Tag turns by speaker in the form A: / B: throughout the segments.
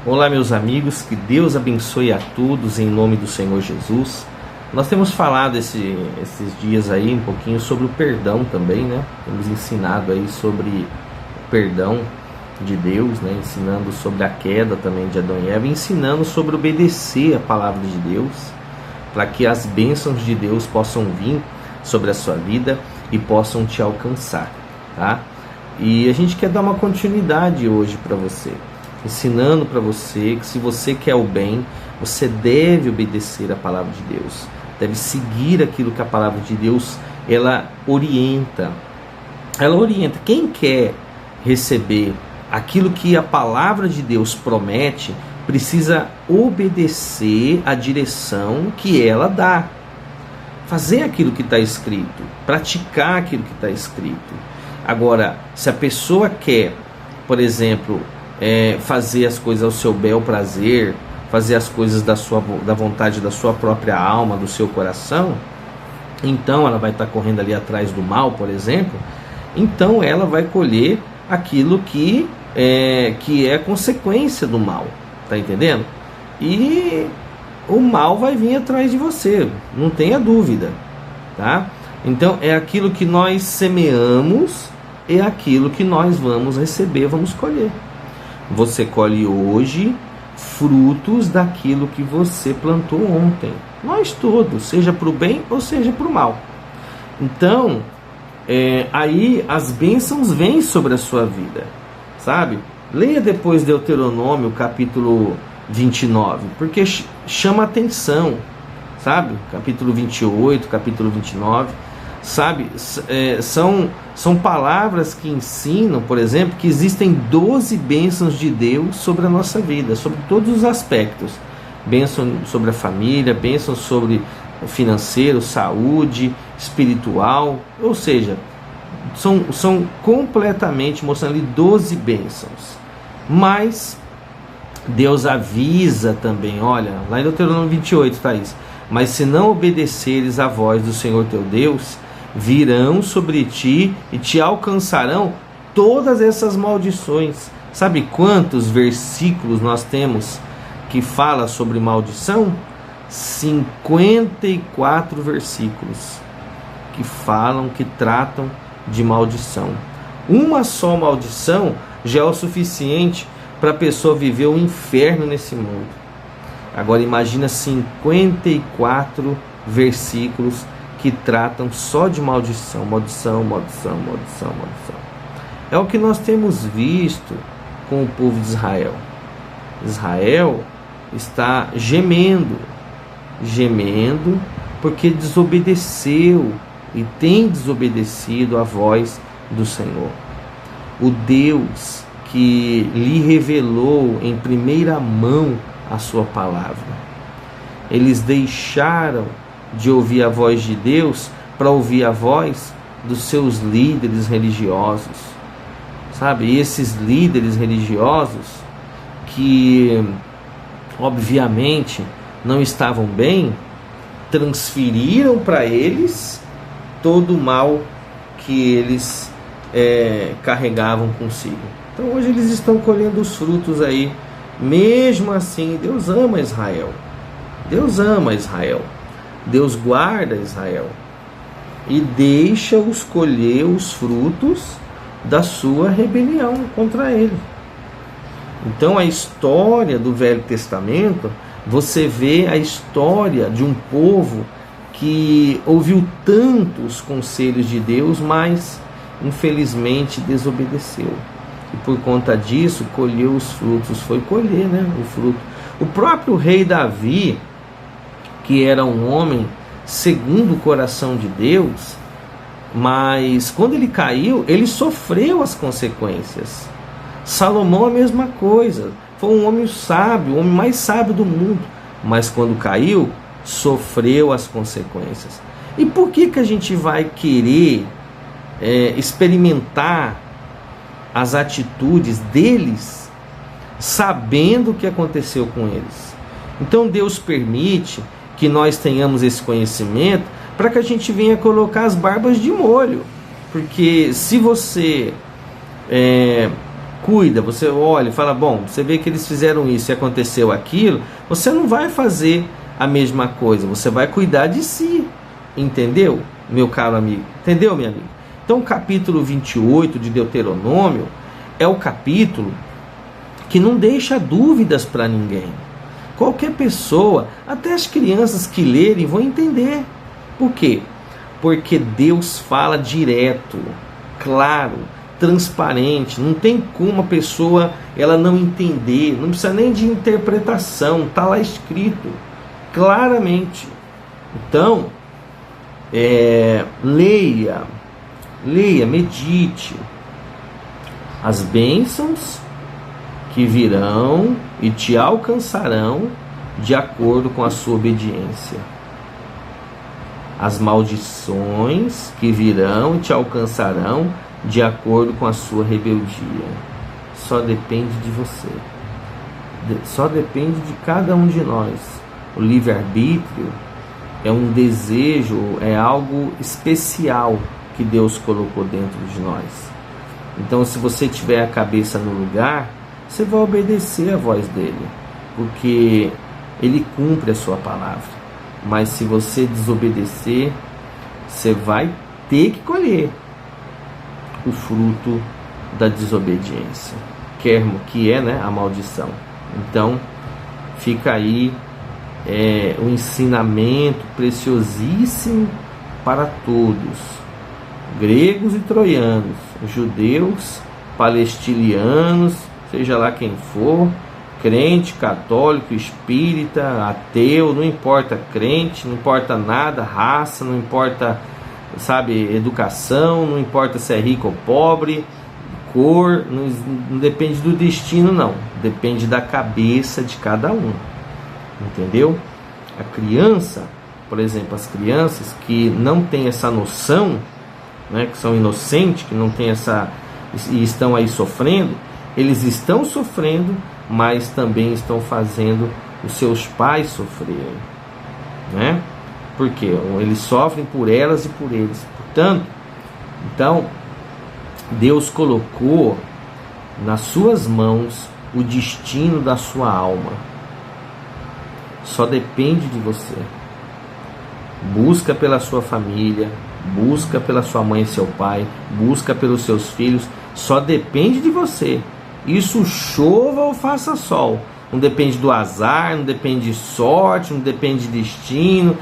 A: Olá, meus amigos, que Deus abençoe a todos em nome do Senhor Jesus. Nós temos falado esses dias aí um pouquinho sobre o perdão também, né? Temos ensinado aí sobre o perdão de Deus, né? Ensinando sobre a queda também de Adão e Eva, ensinando sobre obedecer a palavra de Deus, para que as bênçãos de Deus possam vir sobre a sua vida e possam te alcançar, tá? E a gente quer dar uma continuidade hoje para você, ensinando para você que se você quer o bem, você deve obedecer a palavra de Deus, deve seguir aquilo que a palavra de Deus ela orienta. Quem quer receber aquilo que a palavra de Deus promete, precisa obedecer a direção que ela dá, fazer aquilo que está escrito, praticar aquilo que está escrito. Agora, se a pessoa quer, por exemplo, fazer as coisas ao seu bel prazer, fazer as coisas da vontade da sua própria alma, do seu coração, então ela vai estar correndo ali atrás do mal, por exemplo, então ela vai colher aquilo que é consequência do mal, tá entendendo? E o mal vai vir atrás de você, não tenha dúvida, tá? Então é aquilo que nós semeamos, é aquilo que nós vamos receber, vamos colher. Você colhe hoje frutos daquilo que você plantou ontem. Nós todos, seja para o bem ou seja para o mal. Então, aí as bênçãos vêm sobre a sua vida, sabe? Leia depois Deuteronômio, capítulo 29, porque chama atenção, sabe? Capítulo 28, capítulo 29, sabe? São palavras que ensinam, por exemplo, que existem 12 bênçãos de Deus sobre a nossa vida, sobre todos os aspectos. Bênção sobre a família, bênção sobre o financeiro, saúde, espiritual, ou seja, são completamente mostrando ali 12 bênçãos. Mas Deus avisa também, olha, lá em Deuteronômio 28 está isso: mas se não obedeceres à voz do Senhor teu Deus, virão sobre ti e te alcançarão todas essas maldições. Sabe quantos versículos nós temos que fala sobre maldição? 54 versículos que falam, que tratam de maldição. Uma só maldição já é o suficiente para a pessoa viver um inferno nesse mundo. Agora imagina 54 versículos que tratam só de maldição, maldição, maldição, maldição, maldição. É o que nós temos visto com o povo de Israel. Israel está gemendo porque desobedeceu e tem desobedecido a voz do Senhor. O Deus que lhe revelou em primeira mão a sua palavra. Eles deixaram de ouvir a voz de Deus para ouvir a voz dos seus líderes religiosos, sabe? E esses líderes religiosos que obviamente não estavam bem, transferiram para eles todo o mal que eles carregavam consigo. Então hoje eles estão colhendo os frutos aí. Mesmo assim, Deus ama Israel. Deus ama Israel. Deus guarda Israel e deixa-os colher os frutos da sua rebelião contra ele. Então a história do Velho Testamento, você vê a história de um povo que ouviu tantos conselhos de Deus, mas infelizmente desobedeceu. E por conta disso colheu os frutos, foi colher, né, o fruto. O próprio rei Davi, que era um homem segundo o coração de Deus, mas quando ele caiu, ele sofreu as consequências. Salomão a mesma coisa, foi um homem sábio, o homem mais sábio do mundo, mas quando caiu, sofreu as consequências. E por que a gente vai querer experimentar as atitudes deles, sabendo o que aconteceu com eles? Então Deus permite que nós tenhamos esse conhecimento para que a gente venha colocar as barbas de molho, porque se você cuida, você olha e fala, bom, você vê que eles fizeram isso e aconteceu aquilo, você não vai fazer a mesma coisa, você vai cuidar de si, entendeu, meu caro amigo? Entendeu, minha amiga? Então o capítulo 28 de Deuteronômio é o capítulo que não deixa dúvidas para ninguém. Qualquer pessoa, até as crianças que lerem vão entender. Por quê? Porque Deus fala direto, claro, transparente. Não tem como a pessoa ela não entender, não precisa nem de interpretação, está lá escrito claramente. Então, leia, medite. As bênçãos que virão e te alcançarão de acordo com a sua obediência. As maldições que virão e te alcançarão de acordo com a sua rebeldia. Só depende de você. Só depende de cada um de nós. O livre-arbítrio é um desejo, é algo especial que Deus colocou dentro de nós. Então, se você tiver a cabeça no lugar, você vai obedecer a voz dele, porque ele cumpre a sua palavra. Mas se você desobedecer, você vai ter que colher o fruto da desobediência, que é, né, a maldição. Então, fica aí um ensinamento preciosíssimo para todos, gregos e troianos, judeus, palestinianos, seja lá quem for, crente, católico, espírita, ateu, não importa, crente, não importa nada, raça, não importa, sabe, educação, não importa se é rico ou pobre, cor, não depende do destino, não, depende da cabeça de cada um, entendeu? A criança, por exemplo, as crianças que não têm essa noção, né, que são inocentes, que não têm essa, e estão aí sofrendo, eles estão sofrendo, mas também estão fazendo os seus pais sofrerem, né? Porque eles sofrem por elas e por eles. Portanto, então, Deus colocou nas suas mãos o destino da sua alma. Só depende de você. Busca pela sua família, busca pela sua mãe e seu pai, busca pelos seus filhos. Só depende de você. Isso chova ou faça sol. Não depende do azar, não depende de sorte, não depende de destino.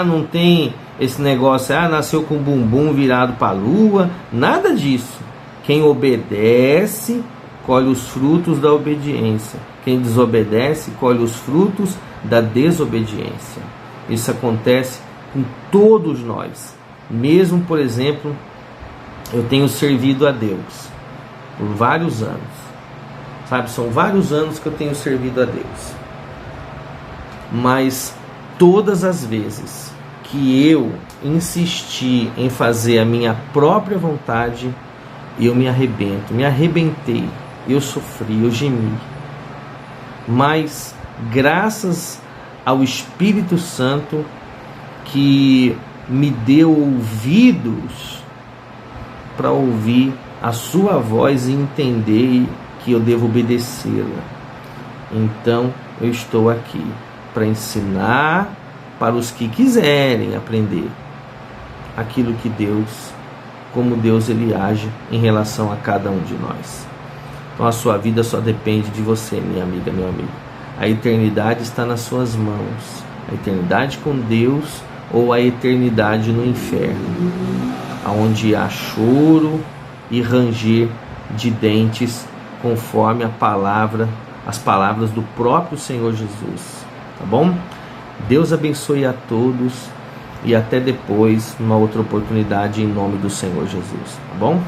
A: Não tem esse negócio, nasceu com o bumbum virado para a lua. Nada disso. Quem obedece, colhe os frutos da obediência. Quem desobedece, colhe os frutos da desobediência. Isso acontece com todos nós. Mesmo, por exemplo, eu tenho servido a Deus por vários anos. Sabe, são vários anos que eu tenho servido a Deus. Mas todas as vezes que eu insisti em fazer a minha própria vontade, eu me arrebentei, eu sofri, eu gemi. Mas graças ao Espírito Santo que me deu ouvidos para ouvir a sua voz e entender que eu devo obedecê-la. Então eu estou aqui para ensinar para os que quiserem aprender aquilo que Deus, como Deus ele age em relação a cada um de nós. Então a sua vida só depende de você, minha amiga, meu amigo. A eternidade está nas suas mãos. A eternidade com Deus ou a eternidade no inferno, onde há choro e ranger de dentes, conforme as palavras do próprio Senhor Jesus, tá bom? Deus abençoe a todos e até depois, numa outra oportunidade, em nome do Senhor Jesus, tá bom?